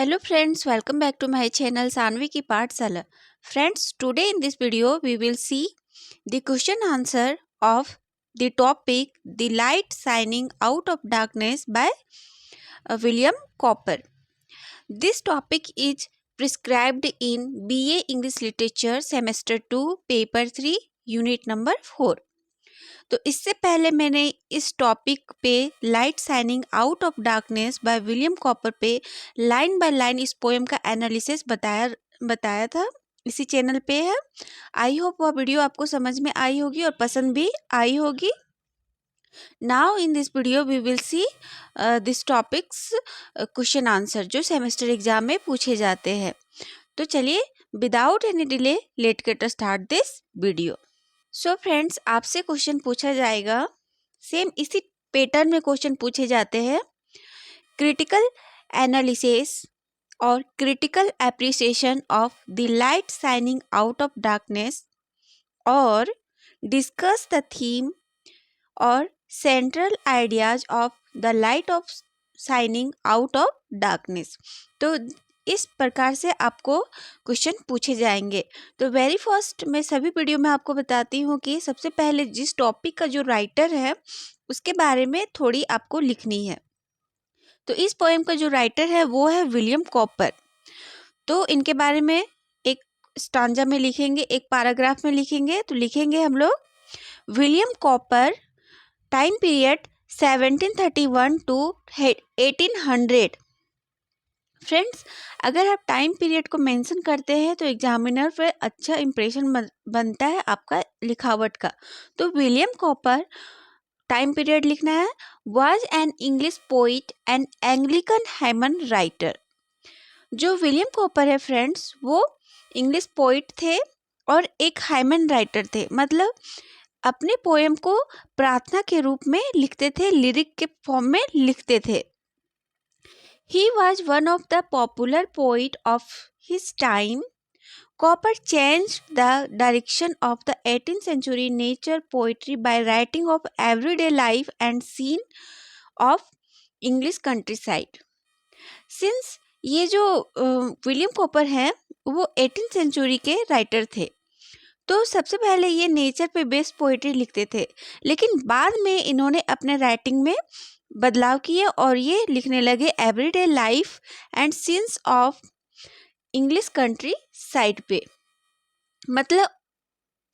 Hello friends, welcome back to my channel Sanvi की पाठशाला. Friends, today in this video we will see the question answer of the topic The Light Shining Out of Darkness by William Cowper. This topic is prescribed in BA English Literature Semester 2 Paper 3 Unit number 4. तो इससे पहले मैंने इस topic पे light shining out of darkness by William copper पे line by line इस poem का analysis बताया था, इसी चैनल पे है. आई होप वह वीडियो आपको समझ में आई होगी और पसंद भी आई होगी. Now in this video we will see this topics question answer जो सेमेस्टर एग्जाम में पूछे जाते हैं. तो चलिए without any delay let get start this video. So friends, आपसे क्वेश्चन पूछा जाएगा, सेम इसी पैटर्न में क्वेश्चन पूछे जाते हैं. क्रिटिकल एनालिसिस और critical appreciation of the light shining out of darkness और डिस्कस द थीम और central ideas of the light of shining out of darkness. तो इस प्रकार से आपको क्वेश्चन पूछे जाएंगे. तो वेरी फर्स्ट मैं सभी वीडियो में आपको बताती हूँ कि सबसे पहले जिस टॉपिक का जो राइटर है उसके बारे में थोड़ी आपको लिखनी है. तो इस पोएम का जो राइटर है वो है विलियम कॉपर. तो इनके बारे में एक स्टांजा में लिखेंगे, एक पैराग्राफ में लिखेंगे. तो लिखेंगे हम लोग William Cowper, time period 1731 to 1800. Friends, अगर आप टाइम पीरियड को मेंशन करते हैं तो एग्जामिनर पे अच्छा इंप्रेशन बनता है आपका लिखावट का. तो विलियम कॉपर, टाइम पीरियड लिखना है, was an English poet and Anglican hymn writer. जो विलियम कॉपर है फ्रेंड्स, वो इंग्लिश पोइट थे और एक हाइमन राइटर थे. मतलब अपने पोएम को प्रार्थना के रूप में लिखते थे, लिरिक के फॉर्म में लिखते थे. He was one of the popular poets of his time. Cowper changed the direction of the 18th century nature poetry by writing of everyday life and scene of English countryside. Since ये जो William copper हैं वो 18th century के writer थे, तो सबसे पहले ये नेचर पे बेस्ड पोइट्री लिखते थे, लेकिन बाद में इन्होंने अपने राइटिंग में बदलाव किए और ये लिखने लगे everyday life and scenes of English country side पे. मतलब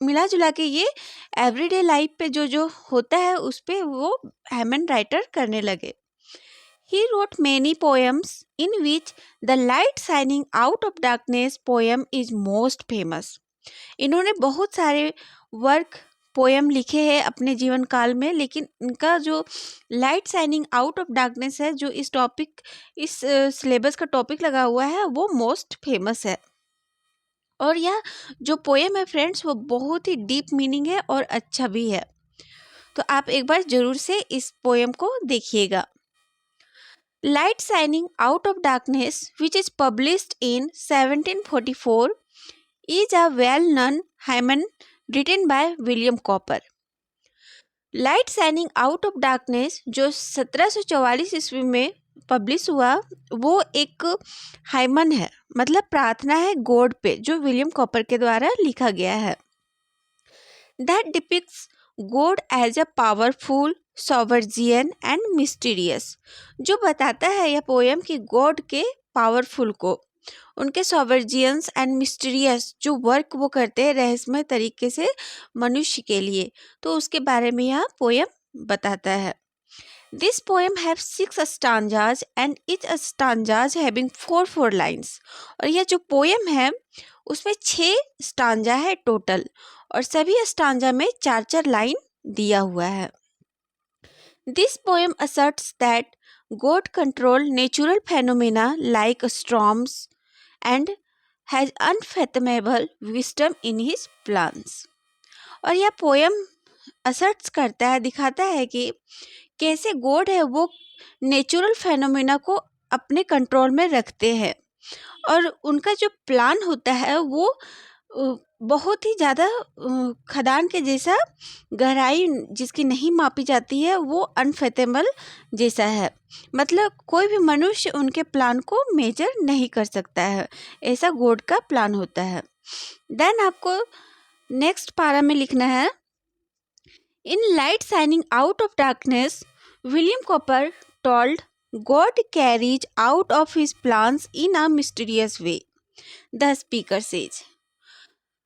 मिला जुला के ये एवरीडे लाइफ पे जो जो होता है उस पे वो हाइमन राइटर करने लगे. He wrote many poems in which the light shining out of darkness poem is most famous. इन्होंने बहुत सारे वर्क पोएम लिखे हैं अपने जीवन काल में, लेकिन इनका जो light shining out of darkness है, जो इस टॉपिक, इस सिलेबस का टॉपिक लगा हुआ है, वो मोस्ट फेमस है. और यह जो पोएम है फ्रेंड्स वो बहुत ही डीप मीनिंग है और अच्छा भी है. तो आप एक बार जरूर से इस पोएम को देखिएगा. Light shining out of darkness which is published in 1744 is a well-known hymn written by William Cowper. Light shining out of darkness जो 1744 ईस्वी में पब्लिश हुआ, वो एक हाइमन है, मतलब प्रार्थना है गॉड पे, जो विलियम कॉपर के द्वारा लिखा गया है. That depicts God as a powerful, sovereign and mysterious. जो बताता है यह पोएम कि गॉड के पावरफुल को, उनके सॉवर्जियंस एंड मिस्टीरियस जो वर्क वो करते हैं रहस्यमय तरीके से मनुष्य के लिए, तो उसके बारे में यह पोएम बताता है. This poem have 6 stanzas and each stanzas having 4 lines. और यह जो पोएम है उसमें 6 स्टांजा है टोटल, और सभी स्टांजा में 4 लाइन दिया हुआ है. This poem asserts that God control natural phenomena like storms and has unfathomable wisdom in his plans. और यह पोएम असर्ट्स करता है, दिखाता है कि कैसे गॉड है वो नेचुरल फेनोमेना को अपने कंट्रोल में रखते हैं और उनका जो प्लान होता है वो बहुत ही ज़्यादा खदान के जैसा गहराई जिसकी नहीं मापी जाती है, वो अनफेथेबल जैसा है। मतलब कोई भी मनुष्य उनके प्लान को मेजर नहीं कर सकता है, ऐसा गॉड का प्लान होता है। देन आपको नेक्स्ट पारा में लिखना है, in light shining out of darkness William copper told God carries out of his plans in a mysterious way, the speaker says.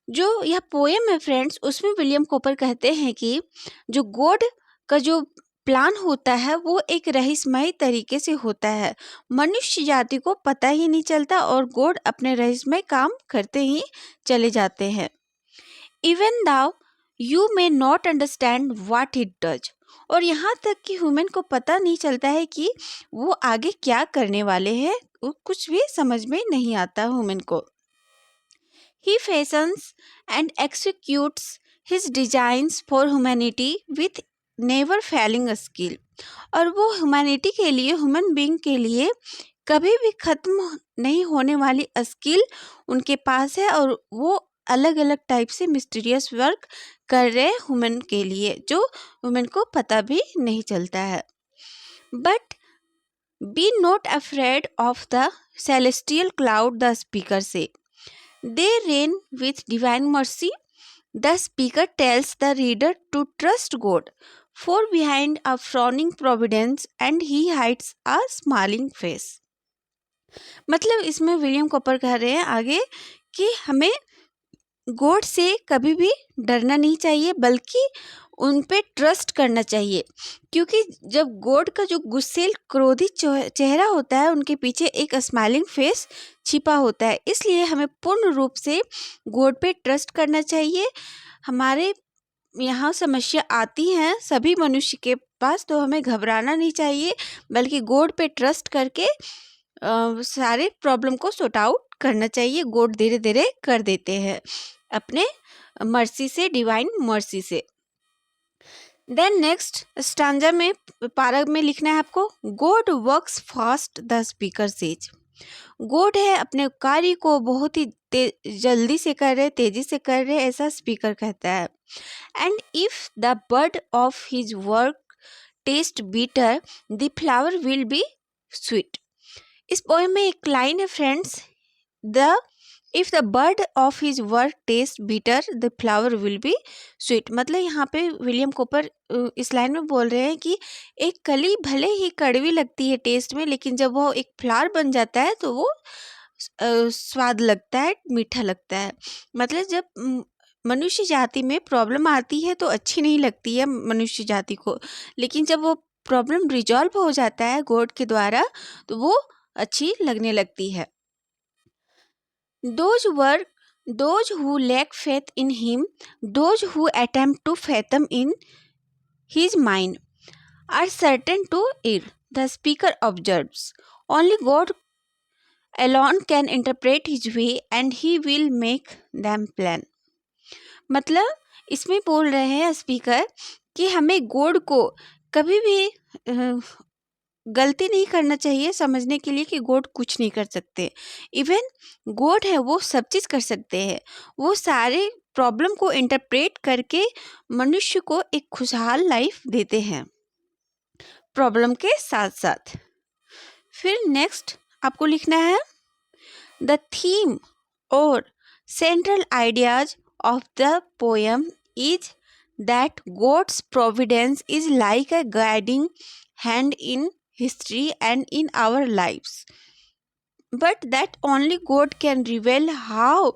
जो यह पोएम है फ्रेंड्स, उसमें विलियम कॉपर कहते हैं कि जो गॉड का जो प्लान होता है वो एक रहस्यमय तरीके से होता है, मनुष्य जाति को पता ही नहीं चलता और गॉड अपने रहस्यमय काम करते ही चले जाते हैं। Even though you may not understand what it does, और यहाँ तक कि ह्यूमन को पता नहीं चलता है कि वो आगे क्या करने वाले हैं, कुछ भी समझ में नहीं आता ह्यूमन को। He fashions and executes his designs for humanity with never failing skill, और वो ह्यूमैनिटी के लिए, ह्यूमन बीइंग के लिए कभी भी खत्म नहीं होने वाली स्किल उनके पास है, और वो अलग अलग टाइप से मिस्टीरियस वर्क कर रहे हैं ह्यूमन के लिए, जो ह्यूमन को पता भी नहीं चलता है। But be not afraid of the celestial cloud, the speaker से। They reign with divine mercy. The speaker tells the reader to trust God, for behind a frowning providence and he hides a smiling face. मतलब इसमें William copper कह रहे हैं आगे कि हमें God से कभी भी डरना नहीं चाहिए, बल्कि उन पे ट्रस्ट करना चाहिए, क्योंकि जब गॉड का जो गुस्सेल क्रोधित चेहरा होता है, उनके पीछे एक स्माइलिंग फेस छिपा होता है। इसलिए हमें पूर्ण रूप से गॉड पे ट्रस्ट करना चाहिए। हमारे यहाँ समस्या आती हैं सभी मनुष्य के पास, तो हमें घबराना नहीं चाहिए, बल्कि गॉड पे ट्रस्ट करके सारे प्रॉब्लम को सॉर्ट आउट करना चाहिए। गॉड धीरे धीरे कर देते हैं अपने मर्सी से, डिवाइन मर्सी से। देन नेक्स्ट स्टांजा में, पारा में लिखना है आपको, God works fast, the speaker says. God है अपने कार्य को बहुत ही जल्दी से कर रहे, तेजी से कर रहे, ऐसा स्पीकर कहता है। And if the bud of his work taste bitter, the flower will be sweet. इस पोएम में एक लाइन है friends, the if the bud of his work taste bitter, the flower will be sweet. मतलब यहाँ पे William copper इस line में बोल रहे हैं कि एक कली भले ही कड़वी लगती है टेस्ट में, लेकिन जब वो एक फ्लावर बन जाता है तो वो स्वाद लगता है, मीठा लगता है। मतलब जब मनुष्य जाति में प्रॉब्लम आती है तो अच्छी नहीं लगती है मनुष्य जाति को, लेकिन जब वो प्रॉब्लम रिजॉल्व हो जाता है गॉड के द्वारा तो वो अच्छी लगने लगती है। Those who lack faith in him, those who attempt to fathom in his mind, are certain to err, the speaker observes. Only God alone can interpret his way and he will make them plan. मतलब इसमें बोल रहे हैं speaker कि हमें God को कभी भी गलती नहीं करना चाहिए समझने के लिए कि गॉड कुछ नहीं कर सकते। इवन गॉड है वो सब चीज़ कर सकते हैं, वो सारे प्रॉब्लम को इंटरप्रेट करके मनुष्य को एक खुशहाल लाइफ देते हैं प्रॉब्लम के साथ साथ। फिर नेक्स्ट आपको लिखना है, द थीम और central ideas of the poem is that God's providence is like a guiding hand in history and in our lives, but that only God can reveal how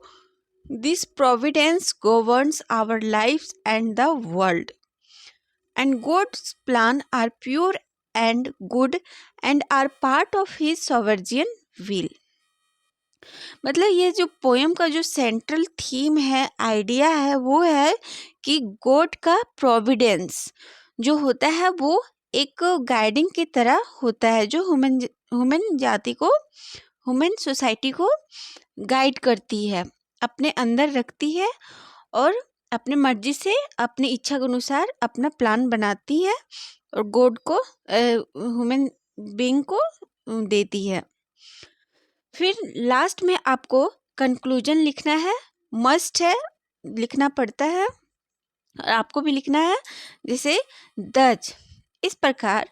this providence governs our lives and the world, and God's plan are pure and good and are part of his sovereign will. मतलब ये जो poem का जो central theme है, idea है, वो है कि गॉड का प्रोविडेंस जो होता है वो एक गाइडिंग की तरह होता है, जो ह्यूमन जाति को, ह्यूमन सोसाइटी को गाइड करती है, अपने अंदर रखती है और अपने मर्जी से, अपनी इच्छा के अनुसार अपना प्लान बनाती है और गॉड को, ह्यूमन बीइंग को देती है। फिर लास्ट में आपको कंक्लूजन लिखना है, मस्ट है लिखना पड़ता है और आपको भी लिखना है, जैसे दज। इस प्रकार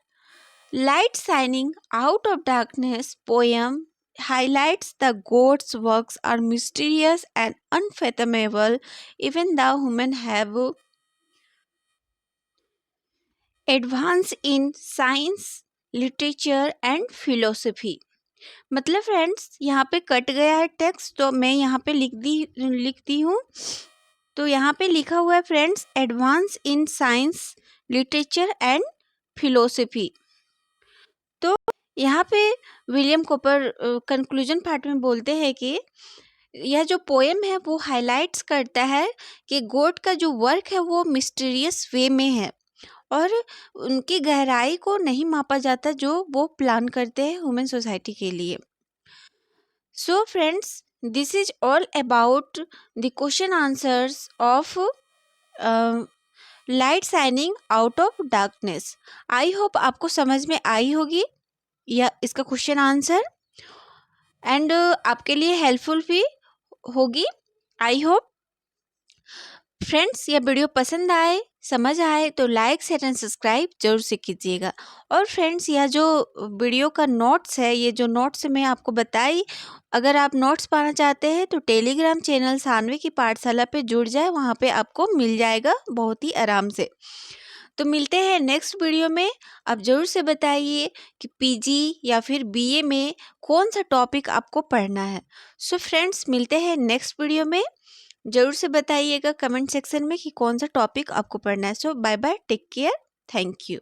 light shining out of darkness poem highlights the God's works are mysterious and unfathomable, even the human have advanced in science, literature and philosophy। मतलब फ्रेंड्स यहाँ पे कट गया है टेक्स्ट, तो मैं यहाँ पे लिखती हूँ। तो यहाँ पे लिखा हुआ है friends, advance in science, literature and philosophy. तो यहाँ पे विलियम कॉपर कंक्लूजन पार्ट में बोलते हैं कि यह जो पोएम है वो हाइलाइट्स करता है कि गॉड का जो वर्क है वो मिस्टीरियस वे में है और उनकी गहराई को नहीं मापा जाता जो वो प्लान करते हैं ह्यूमन सोसाइटी के लिए। So friends, this is all about the question answers of light shining out of darkness. I hope आपको समझ में आई होगी या इसका क्वेश्चन आंसर, एंड आपके लिए हेल्पफुल भी होगी। आई होप फ्रेंड्स यह वीडियो पसंद आए, समझ आए तो लाइक शेयर एंड सब्सक्राइब जरूर से कीजिएगा। और फ्रेंड्स यह जो वीडियो का नोट्स है, ये जो नोट्स मैं आपको बताई, अगर आप नोट्स पाना चाहते हैं तो टेलीग्राम चैनल सानवी की पाठशाला पे जुड़ जाए, वहाँ पे आपको मिल जाएगा बहुत ही आराम से। तो मिलते हैं नेक्स्ट वीडियो में। आप ज़रूर से बताइए कि पीजी या फिर बीए में कौन सा टॉपिक आपको पढ़ना है। सो फ्रेंड्स, मिलते हैं नेक्स्ट वीडियो में। ज़रूर से बताइएगा कमेंट सेक्शन में कि कौन सा टॉपिक आपको पढ़ना है। So bye bye, take care, thank you.